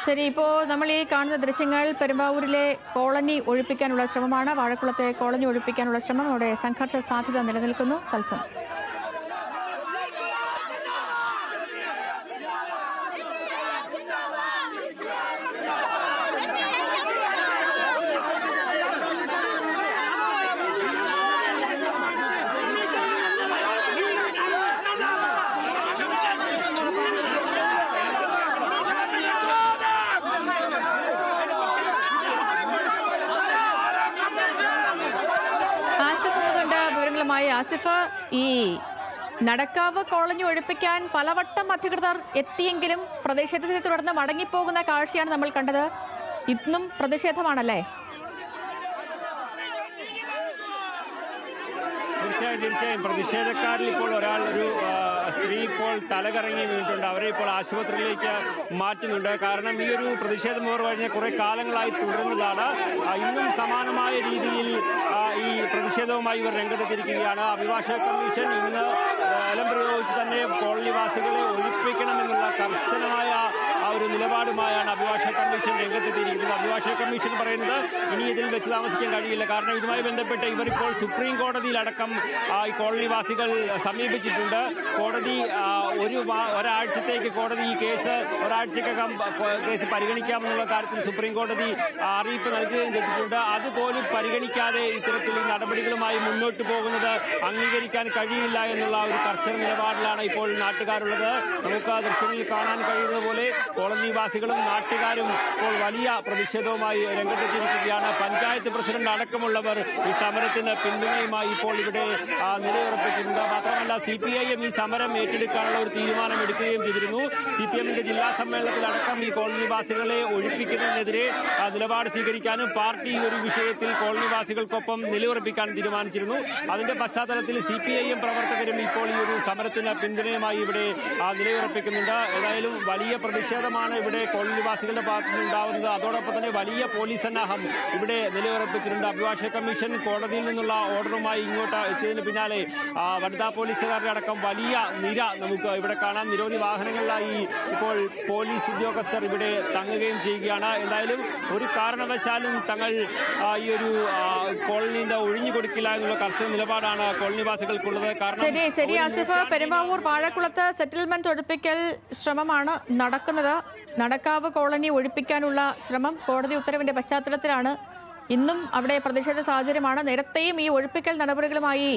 ശരി, ഇപ്പോൾ നമ്മൾ ഈ കാണുന്ന ദൃശ്യങ്ങൾ പെരുമ്പാവൂരിലെ കോളനി ഒഴിപ്പിക്കാനുള്ള ശ്രമമാണ്. വാഴക്കുളത്തെ കോളനി ഒഴിപ്പിക്കാനുള്ള ശ്രമം, അവിടെ സംഘർഷ സാധ്യത നിലനിൽക്കുന്നു. തത്സമയം ആസിഫ്, ഈ നടക്കാവ് കോളനി ഒഴിപ്പിക്കാൻ പലവട്ടം അധികൃതർ എത്തിയെങ്കിലും പ്രതിഷേധത്തെ തുടർന്ന് മടങ്ങിപ്പോകുന്ന കാഴ്ചയാണ് നമ്മൾ കണ്ടത്. ഇന്നും പ്രതിഷേധമാണല്ലേ? തീർച്ചയായും പ്രതിഷേധക്കാരിൽ ഇപ്പോൾ ഒരു സ്ത്രീ ഇപ്പോൾ തലകറങ്ങി വീണിട്ടുണ്ട്. അവരെ ഇപ്പോൾ ആശുപത്രിയിലേക്ക് മാറ്റുന്നുണ്ട്. കാരണം ഈ ഒരു പ്രതിഷേധം കഴിഞ്ഞ കുറെ കാലങ്ങളായി തുടരുന്നതാണ്. ഇന്നും സമാനമായ രീതിയിൽ ഈ പ്രതിഷേധവുമായി ഇവർ രംഗത്തെത്തിയിരിക്കുകയാണ്. അഭിഭാഷക കമ്മീഷൻ ഇന്ന് ബലം പ്രയോഗിച്ച് തന്നെ കോളനിവാസികളെ ഒഴിപ്പിക്കണമെന്നുള്ള കർശനമായ ഒരു നിലപാടുമായാണ് അഭിഭാഷക കമ്മീഷൻ രംഗത്തെത്തിയിരിക്കുന്നത്. അഭിഭാഷക കമ്മീഷൻ പറയുന്നത് ഇനി ഇതിൽ വെച്ച് താമസിക്കാൻ കഴിയില്ല. കാരണം ഇതുമായി ബന്ധപ്പെട്ട് ഇവരിപ്പോൾ സുപ്രീം കോടതിയിലടക്കം ഈ കോളനിവാസികൾ സമീപിച്ചിട്ടുണ്ട്. കോടതി ഒരാഴ്ചത്തേക്ക് കോടതി ഈ കേസ് ഒരാഴ്ചക്കകം കേസ് പരിഗണിക്കാമെന്നുള്ള കാര്യത്തിൽ സുപ്രീം കോടതി അറിയിപ്പ് നൽകുകയും ചെയ്തിട്ടുണ്ട്. അതുപോലും പരിഗണിക്കാതെ ഇത്തരത്തിൽ ഈ നടപടികളുമായി മുന്നോട്ട് പോകുന്നത് അംഗീകരിക്കാൻ കഴിയില്ല എന്നുള്ള ഒരു കർശന നിലപാടിലാണ് ഇപ്പോൾ നാട്ടുകാരുള്ളത്. നമുക്ക് ദൃശ്യങ്ങളിൽ കാണാൻ കഴിയുന്നത് പോലെ കോളനിവാസികളും നാട്ടുകാരും ഇപ്പോൾ വലിയ പ്രതിഷേധവുമായി രംഗത്തെത്തിയിരിക്കുകയാണ്. പഞ്ചായത്ത് പ്രസിഡന്റ് അടക്കമുള്ളവർ ഈ സമരത്തിന് പിന്തുണയുമായി ഇപ്പോൾ ഇവിടെ നിലയുറപ്പിച്ചിട്ടുണ്ട്. മാത്രമല്ല CPIM ഈ സമരം ഏറ്റെടുക്കാനുള്ള ഒരു തീരുമാനം എടുക്കുകയും ചെയ്തിരുന്നു. CPMന്റെ ജില്ലാ സമ്മേളനത്തിലടക്കം ഈ കോളനിവാസികളെ ഒഴിപ്പിക്കുന്നതിനെതിരെ നിലപാട് സ്വീകരിക്കാനും പാർട്ടി ഒരു വിഷയത്തിൽ കോളനിവാസികൾക്കൊപ്പം നിലയുറപ്പിക്കാൻ തീരുമാനിച്ചിരുന്നു. അതിന്റെ പശ്ചാത്തലത്തിൽ CPIM പ്രവർത്തകരും ഇപ്പോൾ ഈ ഒരു സമരത്തിന് പിന്തുണയുമായി ഇവിടെ നിലയുറപ്പിക്കുന്നുണ്ട്. ഏതായാലും വലിയ പ്രതിഷേധമാണ് ഇവിടെ കോളനിവാസികളുടെ ഭാഗത്തു നിന്നുണ്ടാവുന്നത്. അതോടൊപ്പം തന്നെ വലിയ പോലീസ് സന്നാഹം ഇവിടെ നിലയുറപ്പിച്ചിട്ടുണ്ട്. അഭിഭാഷക കമ്മീഷൻ കോടതിയിൽ നിന്നുള്ള ഓർഡറുമായി ഇങ്ങോട്ട് എത്തിയതിന് പിന്നാലെ വനിതാ പോലീസുകാരുടെ അടക്കം വലിയ നിര നമുക്ക് ഇവിടെ കാണാം. നിരവധി വാഹനങ്ങളിലായി ഇപ്പോൾ പോലീസ് ഉദ്യോഗസ്ഥർ ഇവിടെ തങ്ങുകയും ചെയ്യുകയാണ്. എന്തായാലും ഒരു കാരണവശാലും തങ്ങൾ ഈ ഒരു കോളനിയിൽ നിന്ന് ഒഴിഞ്ഞു കൊടുക്കില്ല എന്നുള്ള കർശന നിലപാടാണ് കോളനിവാസികൾക്കുള്ളത്. ശരി ആസിഫ്, പെരുമ്പാവൂർ വാഴക്കുളത്ത് സെറ്റിൽമെന്റ് ഒഴിപ്പിക്കൽ ശ്രമമാണ് നടക്കുന്നത്. നടക്കാവ് കോളനി ഒഴിപ്പിക്കാനുള്ള ശ്രമം കോടതി ഉത്തരവിന്റെ പശ്ചാത്തലത്തിലാണ്. ഇന്നും അവിടെ പ്രതിഷേധ സാഹചര്യമാണ്. നേരത്തെയും ഈ ഒഴിപ്പിക്കൽ നടപടികളുമായി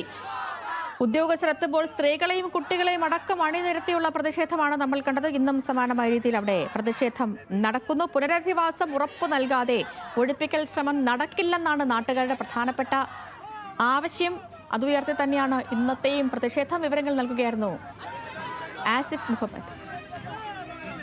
ഉദ്യോഗസ്ഥർ എത്തുമ്പോൾ സ്ത്രീകളെയും കുട്ടികളെയും അടക്കം അണിനിരത്തിയുള്ള പ്രതിഷേധമാണ് നമ്മൾ കണ്ടത്. ഇന്നും സമാനമായ രീതിയിൽ അവിടെ പ്രതിഷേധം നടക്കുന്നു. പുനരധിവാസം ഉറപ്പു നൽകാതെ ഒഴിപ്പിക്കൽ ശ്രമം നടക്കില്ലെന്നാണ് നാട്ടുകാരുടെ പ്രധാനപ്പെട്ട ആവശ്യം. അതുയർത്തി തന്നെയാണ് ഇന്നത്തെയും പ്രതിഷേധം. വിവരങ്ങൾ നൽകുകയായിരുന്നു ആസിഫ് മുഹമ്മദ്.